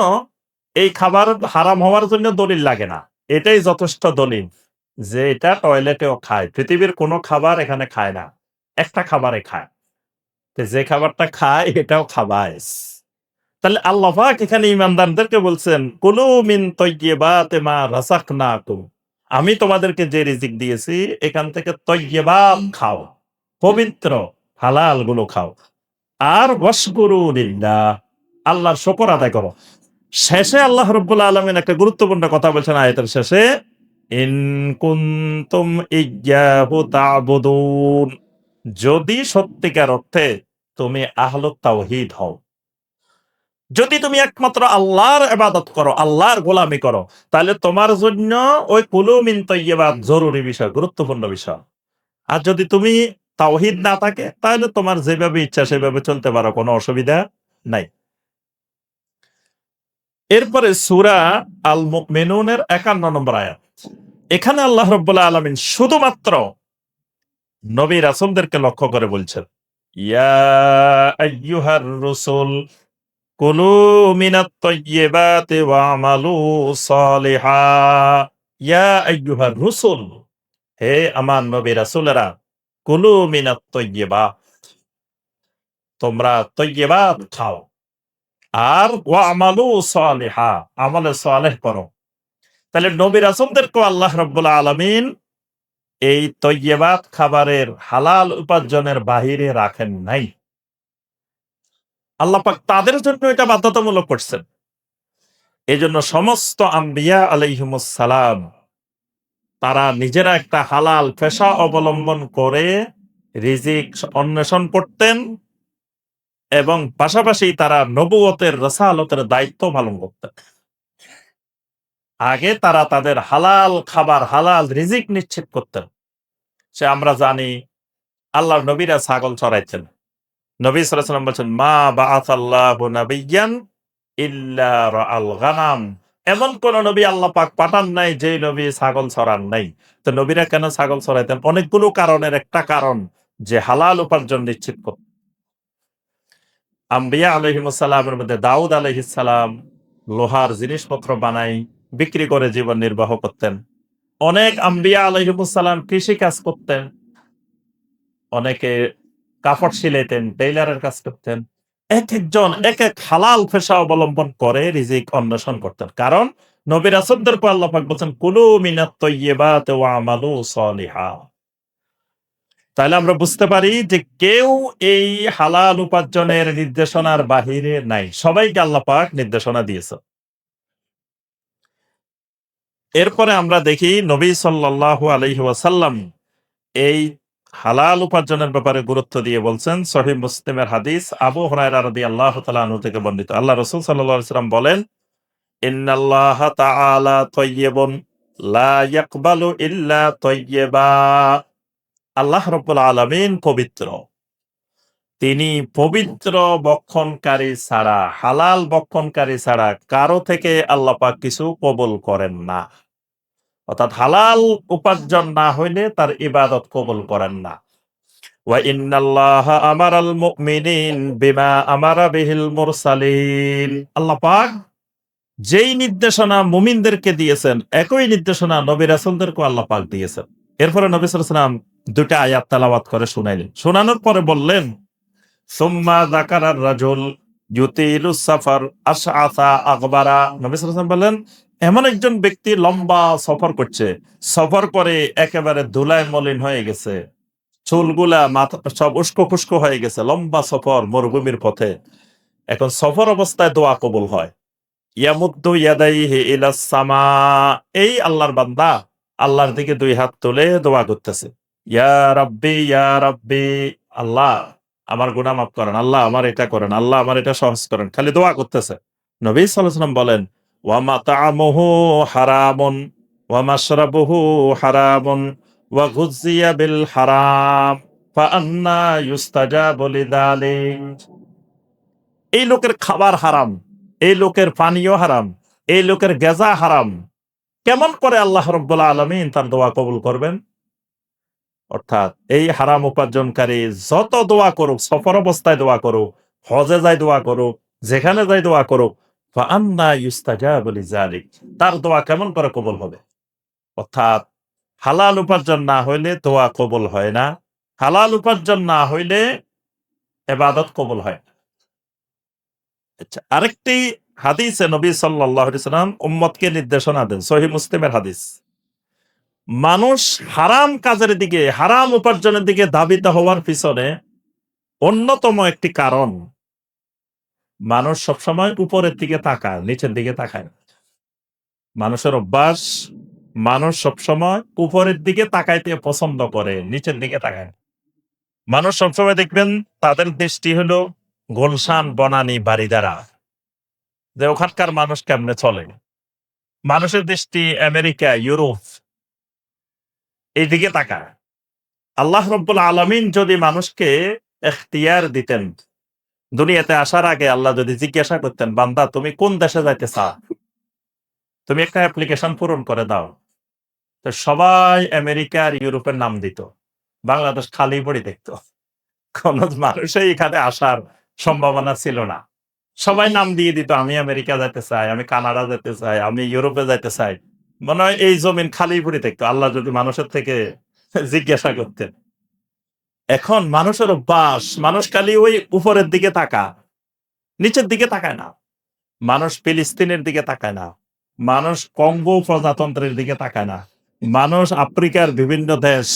এই খাবার হারাম হওয়ার জন্য দলিল লাগে না। এটাই যথেষ্ট দলিল যে এটা টয়লেটেও খায়। পৃথিবীর কোনো খাবার এখানে খায় না। একটা খাবারে খায়। তো যে খাবারটা খায় এটাও খাবায়েস। তাহলে আল্লাহ পাক এখানে ঈমানদারদেরকে বলছেন, কুলু মিন তাইয়্যিবাতি মা রাযাকনাকুম, আমি তোমাদেরকে যে রিজিক দিয়েছি এখান থেকে তয়্যিবাত খাও, পবিত্র হালাল গুলো খাও। আর ওয়াশকুরু লিল্লাহ, আল্লাহর শুকর আদায় করো। শেষে আল্লাহ রাব্বুল আলামিন একটা গুরুত্বপূর্ণ কথা বলছেন আয়াতের শেষে, ইন কুনতুম ইয়্যাহু তা'বুদুন, যদি সত্যিকার অর্থে তুমি আহলুত তাওহীদ হও, যদি তুমি একমাত্র আল্লাহর ইবাদত করো, আল্লাহর গোলামি করো, তাহলে তোমার জন্য ওই কুলু মিন তাইয়্যিবাত জরুরি বিষয়, গুরুত্বপূর্ণ বিষয়। আর যদি তুমি তাওহীদ না থাকে তাহলে তোমার যেভাবে ইচ্ছা সেভাবে চলতে পারো, কোনো অসুবিধা নাই। এরপরে সূরা আল মুমিনুনের ৫১ নম্বর আয়াত। এখানে আল্লাহ রাব্বুল আলামিন শুধুমাত্র নবী রাসূলদেরকে লক্ষ্য করে বলছেন, ইয়া আইয়ুহার রাসূল কুলু মিনাত তাইয়্যিবাতি ওয়া'মালু সালিহা। ইয়া আইয়ুহার রুসুল, হে আমার নবী রাসূলেরা, কুলু মিনাত তাইয়্যিবাত, তোমরা তয়্যিবাত খাও। আর ওয়া'মালু সালিহা, আমলে সালেহ করো। তাহলে নবী রাসূলদেরকেও আল্লাহ রাব্বুল আলামিন এই তয়্যিবাত খাবারের হালাল উপার্জনের বাহিরে রাখেন নাই। আল্লাহ পাক তাদের জন্য এটা বাধ্যতামূলক করছেন। এজন্য সমস্ত আম্বিয়া আলাইহিমুস সালাম তারা নিজেরা একটা হালাল পেশা অবলম্বন করে রিজিক অন্বেষণ করতেন এবং পাশাপাশি তারা নবুয়তের রিসালতের দায়িত্ব পালন করতেন। আগে তারা তাদের হালাল খাবার, হালাল রিজিক নিশ্চিত করতেন। সে আমরা জানি আল্লাহর নবীরা ছাগল চড়াইতেন। নবী সাল্লাল্লাহু আলাইহি ওয়াসাল্লাম বলছেন, মা বাআসাল্লাহু নাবিয়্যান ইল্লা রাআল গানাম। এমন কোন নবী আল্লাহ পাক পাঠান নাই যে নবী ছাগল চড়ান নাই। তো নবীরা কেন ছাগল চড়াইতেন? অনেকগুলো কারণের একটা কারণ যে হালাল উপার্জন নিশ্চিত করত। আম্বিয়া আলাইহিমুস সালামের মধ্যে দাউদ আলাইহিস সালাম লোহার জিনিসপত্র বানাই বিক্রি করে জীবন নির্বাহ করতেন। অনেক আম্বিয়া আলাইহিমুস সালাম কৃষি কাজ করতেন। অনেকে কাপড় সিলাইতেন, টেইলারের কাজ করতেন। একেকজন একেক হালাল পেশা অবলম্বন করে রিজিক অন্বেষণ করতেন। কারণ নবী রাসূলদেরকে আল্লাহ পাক বলছেন, কুলু মিনাত তাইয়্যিবাতি ওয়া আমালু সলিহা। তাহলে আমরা বুঝতে পারি যে কেউ এই হালাল উপার্জনের নির্দেশনার বাহিরে নাই। সবাইকে আল্লাহ পাক নির্দেশনা দিয়েছে। এরপরে আমরা দেখি নবী সাল্লাল্লাহু আলাইহি ওয়াসাল্লাম এই হালাল উপার্জনের ব্যাপারে গুরুত্ব দিয়ে বলছেন। সহিহ মুসলিমের হাদিস, আবু হুরায়রা রাদিয়াল্লাহু তাআলা আনহু থেকে বর্ণিত। আল্লাহ রাসূল সাল্লাল্লাহু আলাইহি ওয়াসাল্লাম বলেন, ইন্নাল্লাহা তাআলা তাইয়্যিবুন লা ইয়াকবালু ইল্লা তাইয়্যিবা। আল্লাহ রাব্বুল আলামিন পবিত্র। তিনি পবিত্র বক্ষণকারী ছাড়া, হালাল বক্ষণকারী ছাড়া কারো থেকে আল্লাহ পাক কিছু কবুল করেন না। অর্থাৎ হালাল উপার্জন না হইলে তার ইবাদত কবুল করেন না। ওয়া ইন্নাল্লাহা আমারাল মুমিনিন বিমা আমারা বিহিল মুরসালিন। আল্লাহ পাক যেই নির্দেশনা মুমিনদেরকে দিয়েছেন, একই নির্দেশনা নবী রাসূলদেরকে আল্লাহ পাক দিয়েছেন। এরপরে নবী সাল্লাল্লাহু আলাইহি ওয়াসাল্লাম দুটো আয়াত তেলাওয়াত করে শুনাইলেন। শোনানোর পরে বললেন, সুম্মা যাকারার রাজুল ইউতিলুস সাফার আশআসা আগবারা। নবী সাল্লাল্লাহু আলাইহি ওয়াসাল্লাম বললেন, এমন একজন ব্যক্তি লম্বা সফর করছে, সফর করে একেবারে ধুলায় মলিন হয়ে গেছে, চুলগুলা মাথা সব উস্কো খুস্কো হয়ে গেছে, লম্বা সফর মরুভূমির পথে। এখন সফর অবস্থায় দোয়া কবুল হয়। ইয়ামুদ্দু ইয়াদাইহি ইলাস সামা। এই আল্লাহর বান্দা আল্লাহর দিকে দুই হাত তুলে দোয়া করতেছে, ইয়া রাব্বি ইয়া রাব্বি, আল্লাহ আমার গুনাহ মাফ করেন, আল্লাহ আমার এটা করেন, আল্লাহ আমার এটা সহজ করেন, খালি দোয়া করতেছে। নবী সাল্লাল্লাহু আলাইহি ওয়াসাল্লাম বলেন, ওয়া মাতআমুহু হারামুন ওয়া মাশরাবুহু হারামুন ওয়া গুযিয়া বিল হারাম ফাআন্না ইউস্তাজাবু লিযালিক। এই লোকের খাবার হারাম, এই লোকের পানীয় হারাম, এই লোকের গেজা হারাম, কেমন করে আল্লাহ রাব্বুল আলামিন তার দোয়া কবুল করবেন? অর্থাৎ এই হারাম উপার্জনকারী যত দোয়া করুক, সফর অবস্থায় দোয়া করুক, হজে যায় দোয়া করুক, যেখানে যায় দোয়া করুক, ফাআন্না ইউস্তাজাবু লিযালিক, তার দোয়া কেমন করে কবুল হবে? অর্থাৎ হালাল উপার্জন না হইলে দোয়া কবুল হয় না, হালাল উপার্জন না হইলে ইবাদত কবুল হয় না। আচ্ছা, আরেকটি হাদিসে নবী সাল্লাল্লাহু আলাইহি ওয়াসাল্লাম উম্মতকে নির্দেশনা দেন, সহিহ মুসলিমের হাদিস। মানুষ হারাম কাজের দিকে, হারাম উপার্জনের দিকে ধাবিত হওয়ার পিছনে অন্যতম একটি কারণ, মানুষ সবসময় উপরের দিকে তাকায়, নিচের দিকে তাকায় না। মানুষের অভ্যাস, মানুষ সবসময় উপরের দিকে তাকাইতে পছন্দ করে, নিচের দিকে তাকায় না। মানুষ সবসময় দেখবেন তাদের দৃষ্টি হলো গুলশান, বনানী, বারিধারা, যে ওখানকার মানুষ কেমনে চলে। মানুষের দৃষ্টি আমেরিকা, ইউরোপ, এইদিকে তাকায়। আল্লাহ রাব্বুল আলামিন যদি মানুষকে এখতিয়ার দিতেন, দুনিয়াতে আসার আগে আল্লাহ যদি জিজ্ঞাসা করতেন, বান্দা তুমি কোন দেশে যাইতে চাও, তুমি একটা অ্যাপ্লিকেশন পূরণ করে দাও, তো সবাই আমেরিকা আর ইউরোপের নাম দিত, বাংলাদেশ খালি পড়ে দেখতো। কোন মানুষই এখানে আসার সম্ভাবনা ছিল না। সবাই নাম দিয়ে দিত, আমি আমেরিকা যেতে চাই, আমি কানাডা যেতে চাই, আমি ইউরোপে যেতে চাই। মনে হয় এই জমিন খালি পড়ে দেখতো আল্লাহ যদি মানুষের থেকে জিজ্ঞাসা করতেন। এখন মানুষের অভ্যাস, মানুষ খালি ওই উপরের দিকে তাকায়, নিচের দিকে তাকায় না। মানুষ ফিলিস্তিনের দিকে তাকায় না, মানুষ কঙ্গো প্রজাতন্ত্রের দিকে তাকায় না, মানুষ আফ্রিকার বিভিন্ন দেশ,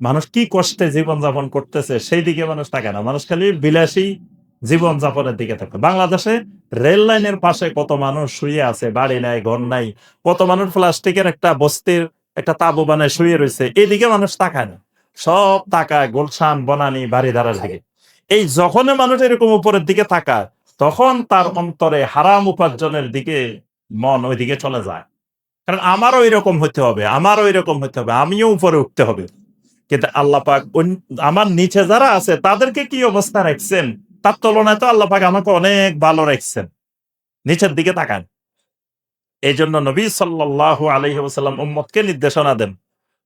মানুষ কি কষ্টে জীবনযাপন করতেছে সেই দিকে মানুষ তাকায় না। মানুষ খালি বিলাসী জীবনযাপনের দিকে থাকে। বাংলাদেশে রেল লাইনের পাশে কত মানুষ শুয়ে আছে, বাড়ি নাই, ঘর নাই, কত মানুষ প্লাস্টিকের একটা বস্তির একটা তাঁবু বানায় শুয়ে রয়েছে, এদিকে মানুষ তাকায় না। সব তাকায় গুলশান, বনানী, বারিধারার দিকে। এই যখনই মানুষ এরকম উপরের দিকে তাকায়, তখন তার অন্তরে হারাম উপার্জনের দিকে মন ওইদিকে চলে যায়। কারণ আমারও এরকম হতে হবে, আমারও এরকম হতে হবে, আমিও উপরে উঠতে হবে। কিন্তু আল্লাহ পাক আমার নিচে যারা আছে তাদেরকে কি অবস্থা রাখছেন, তার তুলনায় তো আল্লাহ পাক আমাকে অনেক ভালো রাখছেন। নিচের দিকে তাকান। এই জন্য নবী সাল্লাল্লাহু আলাইহি ওয়াসাল্লাম উম্মতকে নির্দেশনা দেন,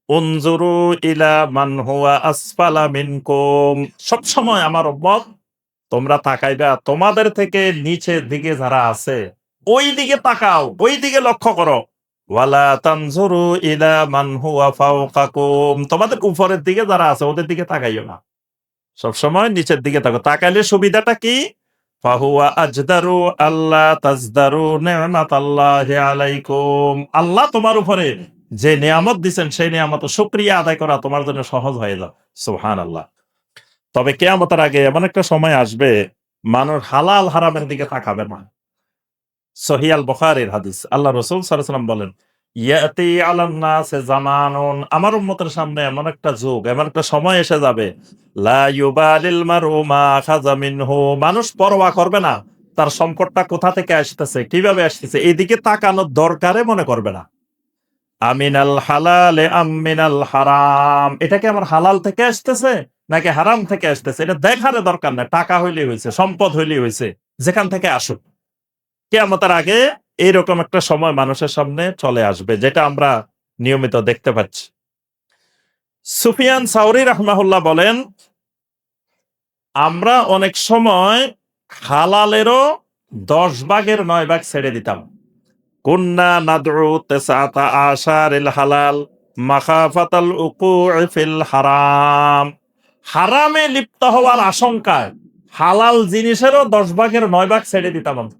উনজুরু ইলা মান হুয়া আসফালা মিনকুম। সবসময় আমার উম্মত তোমরা তাকাইবা তোমাদের থেকে নিচের দিকে যারা আছে ওই দিকে তাকাও, ওই দিকে লক্ষ্য করো। ওয়ালা তানজুরু ইলা মান হুয়া ফাওকাকুম। তোমাদের উপরের দিকে যারা আছে ওদের দিকে তাকাইও না, সবসময় নিচের দিকে তাকাও। তাকাইলে সুবিধাটা কি? ফাহুয়া আজদারু আল্লাহ তাজদারু নি'মাতাল্লাহি আলাইকুম। আল্লাহ তোমার উপরে যে নিয়ামত দিবেন সেই নিয়ামত শুকরিয়া আদায় করা তোমার জন্য সহজ হয়ে যাবে। সুবহানাল্লাহ। তবে কিয়ামতের আগে এমন একটা সময় আসবে মানুষ হালাল হারামের দিকে তাকাবে না। সহিহ আল বুখারীর হাদিস, আল্লাহ রাসূল সাল্লাল্লাহু আলাইহি ওয়াসাল্লাম বলেন, ইয়াতি আলান নাসে জামানুন, আমার উম্মতের সামনে এমন একটা যুগ, এমন একটা সময় এসে যাবে, লা ইউবালিল মারউ মা আখাযা মিনহু, মানুষ পরোয়া করবে না তার সম্পদটা কোথা থেকে আসতেছে, কিভাবে আসতেছে, এইদিকে তাকানোর দরকারে মনে করবে না। আমিনাল হালালে আমিনাল হারাম, এটা কি আমার হালাল থেকে আসতেছে নাকি হারাম থেকে আসতেছে, এটা দেখার দরকার নাই। টাকা হইলেই হয়েছে, সম্পদ হইলেই হয়েছে, যেখান থেকে আসুক। কিয়ামতের আগে এইরকম একটা সময় মানুষের সামনে চলে আসবে, যেটা আমরা নিয়মিত দেখতে পাচ্ছি। সুফিয়ান সাউরি রাহমাহুল্লাহ বলেন, আমরা অনেক সময় হালালেরও 10 ভাগের 9 ভাগ ছেড়ে দিতাম। কুন্না নাদউ তিসআতা আশারিল হালাল মাখাফাতাল উকুই ফিল হারাম। হারামে লিপ্ত হওয়ার আশঙ্কায় হালাল জিনিসেরও 10 ভাগের 9 ভাগ ছেড়ে দিতাম আমরা।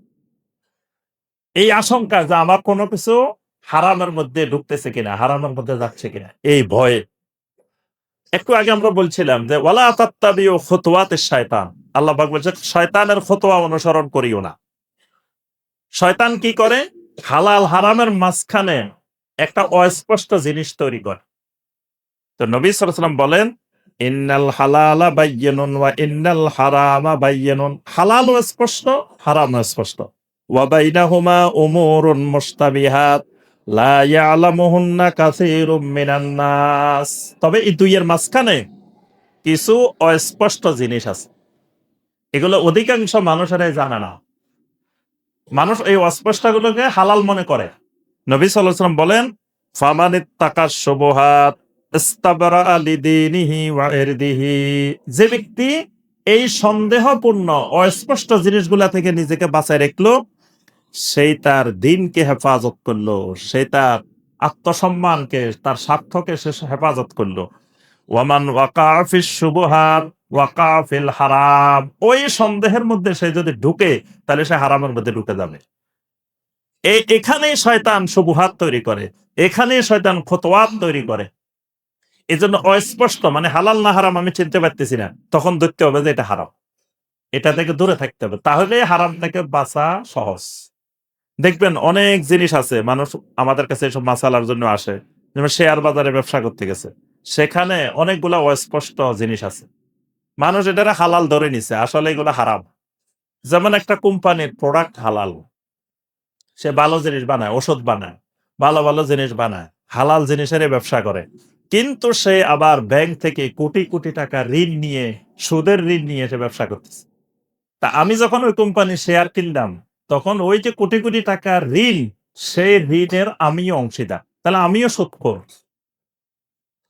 এই আশঙ্কা যে আমার কোনো কিছু হারামের মধ্যে ঢুকতেছে কিনা, হারামের মধ্যে যাচ্ছে কিনা, এই ভয়ে। একটু আগে আমরা বলছিলাম যে ওয়ালা তাত্তাবিউ খুতুওয়াতিশ শায়তান, আল্লাহ পাক বলছে শয়তানের খুতোয়া অনুসরণ করিও না। শয়তান কি করে? হালাল হারামের মাঝখানে একটা অস্পষ্ট জিনিস তৈরি করে। তো নবী সাল্লাল্লাহু আলাইহি ওয়াসাল্লাম বলেন, ইন্নাল হালালা বায়্যিনুন ওয়া ইন্নাল হারামা বায়্যিনুন, হালালও স্পষ্ট, হারামও স্পষ্ট। ওয়া বাইনাহুমা উমুরুন মুশতাবিহাত লা ইয়ালামুহুন্না কাসীরুম মিনান নাস। তবে এই দুইয়ের মাঝখানে কিছু অস্পষ্ট জিনিস আছে, এগুলো অধিকাংশ মানুষেরাই জানে না। মানুষ এই অস্পষ্টগুলোকে হালাল মনে করে। নবী সাল্লাল্লাহু আলাইহি ওয়াসাল্লাম বলেন, ফামানিত্তাকাশ শুবুহাত ইস্তাবরা লিদীনিহি ওয়া ইরদিহি। যে ব্যক্তি এই সন্দেহপূর্ণ অস্পষ্ট জিনিসগুলা থেকে নিজেকে বাঁচায় রাখলো, সেই তার দিনকে হেফাজত করলো, সে তার আত্মসম্মানকে, তার স্বার্থকে সে হেফাজত করলো। ওয়ামান ওয়াকা ফিশ শুবুহাত ওয়াকা ফিল হারাম, ওই সন্দেহের মধ্যে সে যদি ঢুকে তাহলে সে হারামের মধ্যে ঢুকে যাবে। এখানেই শয়তান শুবুহাত তৈরি করে, এখানেই শয়তান খুতওয়াত তৈরি করে। এজন্য অস্পষ্ট মানে হালাল না হারাম আমি চিনতে পারতেছি না, তখন দেখতে হবে যে এটা হারাম, এটা থেকে দূরে থাকতে হবে, তাহলে হারাম থেকে বাঁচা সহজ। দেখবেন অনেক জিনিস আছে, মানুষ আমাদের কাছে এসব মাসালার জন্য আসে, যেমন শেয়ার বাজারে ব্যবসা করতে গেছে, সেখানে অনেকগুলা অস্পষ্ট জিনিস আছে, মানুষ এটারে হালাল ধরে নিছে, আসলে এগুলো হারাম। যেমন একটা কোম্পানির প্রোডাক্ট হালাল, সে ভালো জিনিস বানায়, ওষুধ বানায়, ভালো ভালো জিনিস বানায়, হালাল জিনিসের ব্যবসা করে, কিন্তু সে আবার ব্যাংক থেকে কোটি কোটি টাকা ঋণ নিয়ে, সুদের ঋণ নিয়ে সে ব্যবসা করতেছে। তা আমি যখন ওই কোম্পানির শেয়ার কিনলাম, তখন ওই যে কোটি কোটি টাকার ঋণ, সেই ঋণের আমিও অংশীদার, তাহলে আমিও সুদখোর।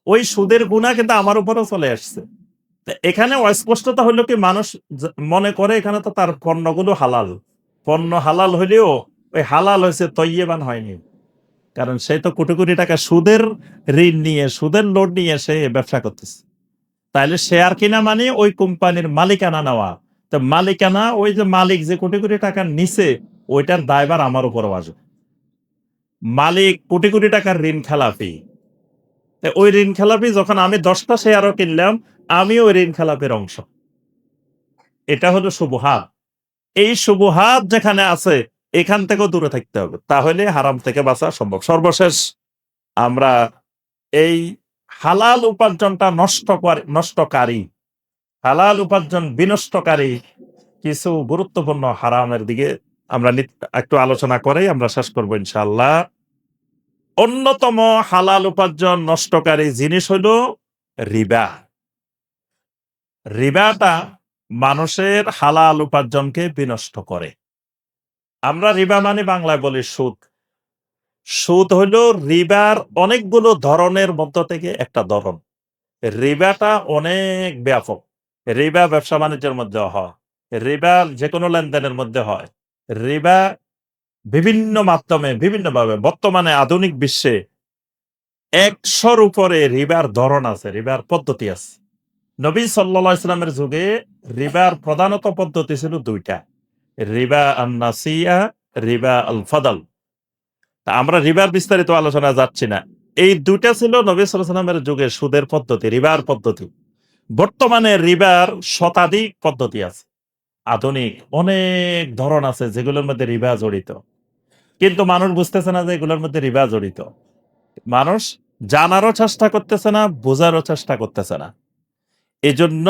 ওই সুদের গুণা কিন্তু আমার উপরও চলে আসছে। তা এখানে অস্পষ্টতা হলো কি, মানুষ মনে করে এখানে তো তার পণ্যগুলো হালাল, পণ্য হালাল হইলেও ওই হালাল হয়েছে তৈয়বান হয়নি, কারণ সে তো কোটি কোটি টাকা সুদের ঋণ নিয়ে, সুদের লোড নিয়ে সে ব্যবসা করতেছে। তাহলে শেয়ার কিনা মানে ওই কোম্পানির মালিকানা নেওয়া। তো মালিকানা, ওই যে মালিক যে কোটি কোটি টাকা নিছে, ওইটার দায়ভার আমার উপরও আসবে। মালিক কোটি কোটি টাকার ঋণ খেলাপি, ওই ঋণ খেলাপি যখন আমি 10টা শেয়ারও কিনলাম, আমি ওই ঋণ খেলাপের অংশ। এটা হলো শুবহাত। এই শুবহাত যেখানে আছে, এখান থেকেও দূরে থাকতে হবে, তাহলে হারাম থেকে বাঁচা সম্ভব। সর্বশেষ আমরা এই হালাল উপার্জনটা নষ্টকারী, হালাল উপার্জন বিনষ্টকারী কিছু গুরুত্বপূর্ণ হারামের দিকে আমরা একটু আলোচনা করে আমরা শেষ করবো ইনশাআল্লাহ। অন্যতম হালাল উপার্জন নষ্টকারী জিনিস হলো রিবা। রিবাটা মানুষের হালাল উপার্জনকে বিনষ্ট করে। আমরা রিবা মানে বাংলায় বলি সুদ। সুদ হইল রিবার অনেকগুলো ধরনের মধ্য থেকে একটা ধরন। রিবাটা অনেক ব্যাপক। রিবা ব্যবসা বাণিজ্যের মধ্যে হয়, রিবা যে কোনো লেনদেনের মধ্যে হয়, রিবা বিভিন্ন মাধ্যমে বিভিন্নভাবে বর্তমানে আধুনিক বিশ্বে ১০০-র উপরে রিবার ধরন আছে, রিবার পদ্ধতি আছে। নবী সাল্লাল্লাহু আলাইহি সাল্লামের যুগে রিবার প্রধানত পদ্ধতি ছিল দুইটা, রিবা আন-নাসিয়া, রিবা আল ফাদল। তা আমরা রিবার বিস্তারিত আলোচনা যাচ্ছি না। এই দুইটা ছিল নবী সাল্লাল্লাহু আলাইহি সাল্লামের যুগে সুদের পদ্ধতি, রিবার পদ্ধতি। বর্তমানে রিবার শতাধিক পদ্ধতি আছে। আধুনিক অনেক ধরন আছে যেগুলোর মধ্যে রিবা জড়িত। কিন্তু মানুষ বুঝতেছে না যে এগুলোর মধ্যে রিবা জড়িত। মানুষ জানারও চেষ্টা করতেছে না, বোঝারও চেষ্টা করতেছে না। এজন্য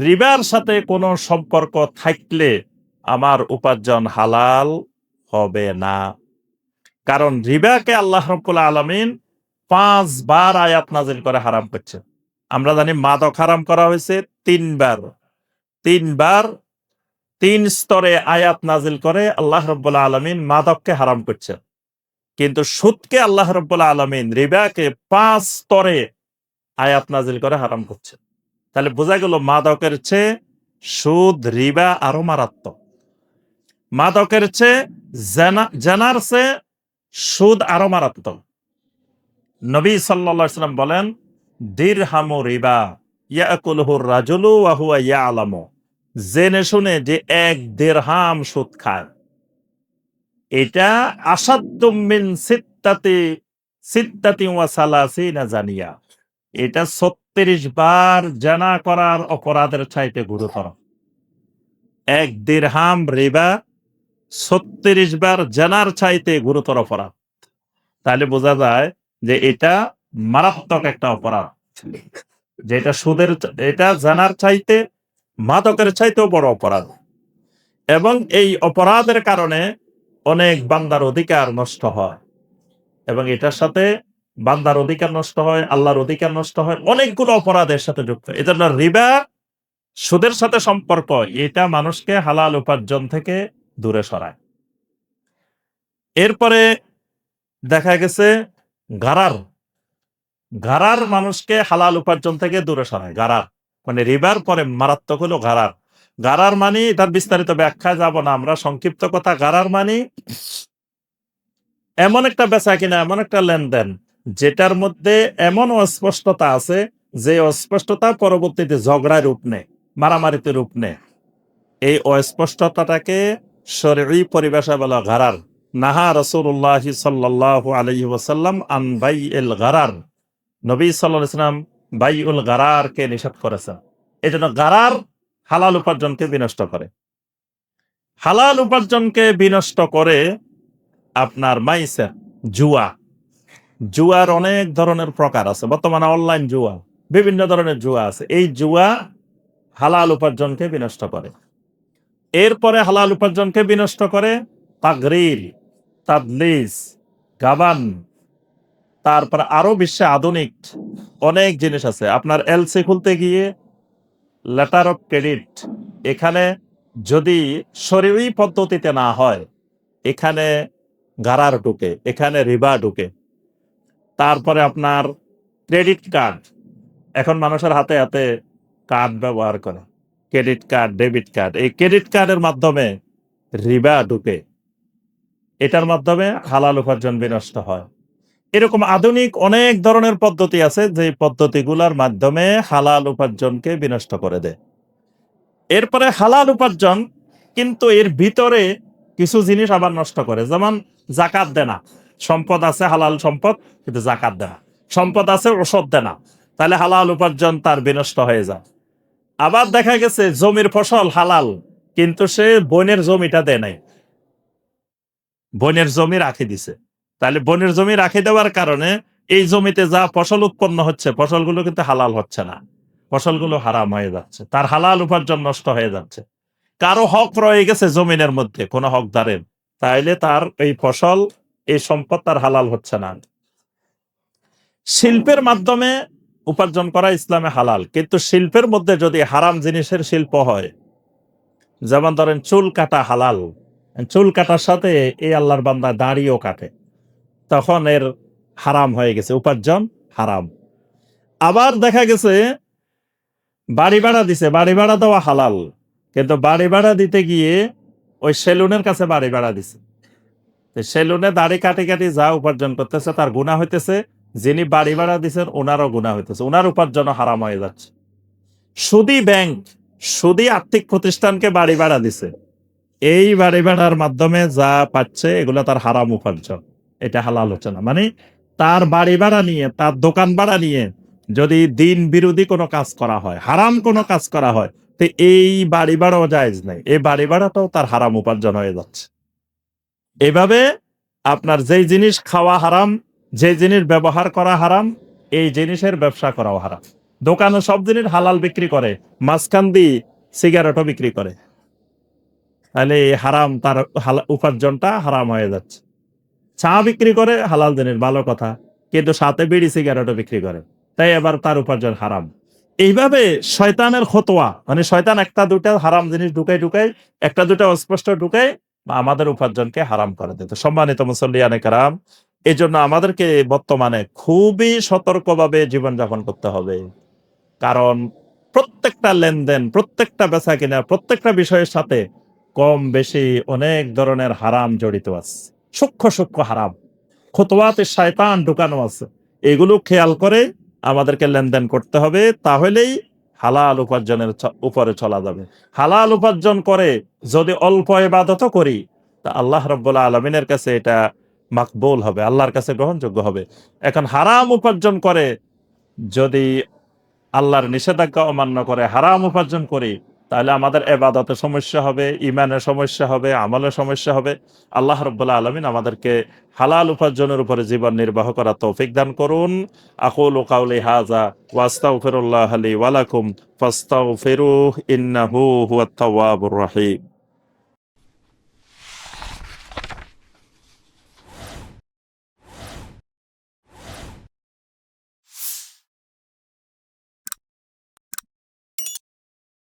রিবার সাথে কোনো সম্পর্ক থাকলে আমার উপার্জন হালাল হবে না। কারণ রিবাকে আল্লাহ রাব্বুল আলামিন ৫ বার আয়াত নাযিল করে হারাম করছেন। আমরা জানি মাদক হারাম করা হয়েছে ৩ বার। ৩ বার ৩ স্তরে আয়াত নাযিল করে আল্লাহ রাব্বুল আলামিন মাদককে হারাম করছেন। কিন্তু সুদকে আল্লাহ রাব্বুল আলামিন রিবাকে ৫ স্তরে আয়াত নাযিল করে হারাম করছেন। তাহলে বোঝা গেল মাদকের চেয়ে সুদ, রিবা আরো মারাত্মক। মাদকের চেয়ে জেনার চেয়ে সুদ আরো মারাত্মক। নবী সাল্লাল্লাহু আলাইহি ওয়াসাল্লাম বলেন, দিরহামু রিবা ইয়াকুলুহু রাজুলু ওয়া হুয়া ইয়ালামু। জেনে শুনে যে ১ দিরহাম সুদ খায়, এটা আসাদ্দুম মিন সিত্তাতি ওয়া সালাসিনা জানিয়া। এটা ৩৬ বার জানা করার অপরাধের চাইতে গুরুতর। ১ দিরহাম রিবা ৩৬ বার জানার চাইতে গুরুতর অপরাধ। তাহলে বোঝা যায় যে এটা মারাত্মক একটা অপরাধ। যেটা সুদের, এটা জানার চাইতে মাদকের চাইতেও বড় অপরাধ। এবং এই অপরাধের কারণে অনেক বান্দার অধিকার নষ্ট হয়, এবং এটার সাথে বান্দার অধিকার নষ্ট হয়, আল্লাহর অধিকার নষ্ট হয়, অনেকগুলো অপরাধের সাথে যুক্ত। এজন্য রিবা, সুদের সাথে সম্পর্ক, এটা মানুষকে হালাল উপার্জন থেকে দূরে সরায়। এরপরে দেখা গেছে গারার। গারার মানুষকে হালাল উপার্জন থেকে দূরে সরায়। গারার মানে রিবার পরে মারাত্মক হলো গারার। গারার মানে, এটার বিস্তারিত ব্যাখ্যায় যাব না আমরা, সংক্ষিপ্ত কথা, গারার মানে এমন একটা বেচা কিনা, এমন একটা লেনদেন যেটার মধ্যে এমন অস্পষ্টতা আছে যে অস্পষ্টতা পরবর্তীতে ঝগড়ায় রূপ নেয়, মারামারিতে রূপ নেয়। এই অস্পষ্টতাটাকে শরঈ পরিভাষায় বলা গারার। নাহা রাসূলুল্লাহ সাল্লাল্লাহু আলাইহি ওয়াসাল্লাম আন বাইইল গারার। নবী সাল্লাল্লাহু আলাইহি ওয়াসাল্লাম বাইউল গারারকে নিষেধ করেছেন। এজন্য গারার হালাল উপার্জনকে বিনষ্ট করে। হালাল উপার্জনকে বিনষ্ট করে আপনার মাইসের, জুয়া। জুয়ার অনেক ধরনের প্রকার আছে। বর্তমানে অনলাইন জুয়া, বিভিন্ন ধরনের জুয়া আছে। এই জুয়া হালাল উপার্জনকে বিনষ্ট করে। এরপরে হালাল উপার্জনকে বিনষ্ট করে তাগরির, তাদলিস, গাবান। তারপর আরো বিশ্বে আধুনিক অনেক জিনিস আছে। আপনার এলসি খুলতে গিয়ে লেটার অফ ক্রেডিট, এখানে যদি শরীয়ী পদ্ধতিতে না হয়, এখানে গারার ঢুকে, এখানে রিবা ঢুকে। তারপরে আপনার ক্রেডিট কার্ড, এখন মানুষের হাতে হাতে কার্ড ব্যবহার করে, ক্রেডিট কার্ড, ডেবিট কার্ড। এই ক্রেডিট কার্ডের মাধ্যমে রিবা ঢুকে, এটার মাধ্যমে হালাল উপার্জন বিনষ্ট হয়। এরকম আধুনিক অনেক ধরনের পদ্ধতি আছে যে পদ্ধতিগুলোর মাধ্যমে হালাল উপার্জনকে বিনষ্ট করে দেয়। এরপরে হালাল উপার্জন কিন্তু এর ভিতরে কিছু জিনিস আবার নষ্ট করে, যেমন জাকাত দেয় না। সম্পদ আছে হালাল সম্পদ, কিন্তু জাকাত দেয় না। সম্পদ আছে, ওষুধ দেয় না, তাহলে হালাল উপার্জন তার বিনষ্ট হয়ে যায়। আবার দেখা গেছে জমির ফসল হালাল, কিন্তু সে বনের জমিটা দেয় নাই, বনের জমি রাখে দিছে। তাহলে বনের জমি রাখে দেওয়ার কারণে এই জমিতে যা ফসল উৎপন্ন হচ্ছে, ফসলগুলো কিন্তু হালাল হচ্ছে না, ফসলগুলো হারাম হয়ে যাচ্ছে, তার হালাল উপার্জন নষ্ট হয়ে যাচ্ছে। কারো হক রয়ে গেছে জমিনের মধ্যে, কোনো হকদারের, তাইলে তার এই ফসল, এই সম্পদ তার হালাল হচ্ছে না। শিল্পের মাধ্যমে উপার্জন করা ইসলামে হালাল, কিন্তু শিল্পের মধ্যে যদি হারাম জিনিসের শিল্প হয়, যেমন ধরেন চুল কাটা হালাল, চুল কাটার সাথে এই আল্লাহর বান্দা দাড়িও কাটে, তখন এর হারাম হয়ে গেছে, উপার্জন হারাম। আবার দেখা গেছে বাড়ি ভাড়া দিছে, বাড়ি ভাড়া দেওয়া হালাল, কিন্তু বাড়ি ভাড়া দিতে গিয়ে ওই সেলুনের কাছে বাড়ি ভাড়া দিছে, সেলুনে দাড়ি কাটি কাটি যা উপার্জন করতেছে তার গুনাহ হইতেছে, যিনি বাড়ি ভাড়া দিচ্ছেন ওনারও গুনাহ হইতেছে, ওনার উপার্জন হারাম হয়ে যাচ্ছে। সুদী ব্যাংক, সুদী আর্থিক প্রতিষ্ঠানকে বাড়ি ভাড়া দিছে, এই বাড়ি ভাড়ার মাধ্যমে যা পাচ্ছে এগুলো তার হারাম উপার্জন, এটা হালাল হচ্ছে না। মানে তার বাড়ি ভাড়া নিয়ে, তার দোকান ভাড়া নিয়ে যদি দিন বিরোধী কোনো কাজ করা হয়, হারাম কোনো কাজ করা হয়, তো এই বাড়ি ভাড়াও জায়েজ নাই, এই বাড়ি ভাড়াটাও তার হারাম উপার্জন হয়ে যাচ্ছে। এভাবে আপনার যেই জিনিস খাওয়া হারাম, যে জিনিস ব্যবহার করা হারাম, এই জিনিসের ব্যবসা করাও হারাম। দোকানে সব জিনিস হালাল বিক্রি করে, মাঝখান দিয়ে সিগারেটও বিক্রি করে, তাহলে এই হারাম, তার উপার্জনটা হারাম হয়ে যাচ্ছে। চা বিক্রি করে হালাল জিনিস, ভালো কথা, কিন্তু সাথে বিড়ি সিগারেটও বিক্রি করে, তাই এবার তার উপার্জন হারাম। এইভাবে শয়তানের খতোয়া, মানে শয়তান একটা দুটা হারাম জিনিস ঢুকাই ঢুকাই, একটা দুটা অস্পষ্ট ঢুকাই আমাদের উপার্জনকে হারাম করে দিত। সম্মানিত মুসল্লিয়ানে কেরাম, এই জন্য আমাদেরকে বর্তমানে খুবই সতর্কভাবে জীবনযাপন করতে হবে। কারণ প্রত্যেকটা লেনদেন, প্রত্যেকটা বেচা কিনা, প্রত্যেকটা বিষয়ের সাথে কম বেশি অনেক ধরনের হারাম জড়িত আছে, সূক্ষ্ম সূক্ষ্ম হারাম, খুতওয়াতে শয়তান ঢুকানো আছে। এগুলো খেয়াল করে আমাদেরকে লেনদেন করতে হবে, তাহলেই হালাল উপার্জনের উপরে চলা যাবে। হালাল উপার্জন করে যদি অল্প ইবাদত করি, তা আল্লাহ রাব্বুল আলামিনের কাছে এটা মাকবুল হবে, আল্লাহর কাছে গ্রহণযোগ্য হবে। এখন হারাম উপার্জন করে যদি আল্লাহর নিষেধাজ্ঞা অমান্য করে হারাম উপার্জন করি, তাহলে আমাদের ইবাদতে সমস্যা হবে, ঈমানের সমস্যা হবে, আমলের সমস্যা হবে। আল্লাহ রাব্বুল আলামিন আমাদেরকে হালাল উপার্জনের উপরে জীবন নির্বাহ করার তৌফিক দান করুন। আকুলু কাউলি হাযা ওয়া আস্তাগফিরুল্লাহ লি ওয়া লাকুম ফাস্তাগফিরুহু ইন্নাহু হুয়াত তাওয়াবুর রহিম।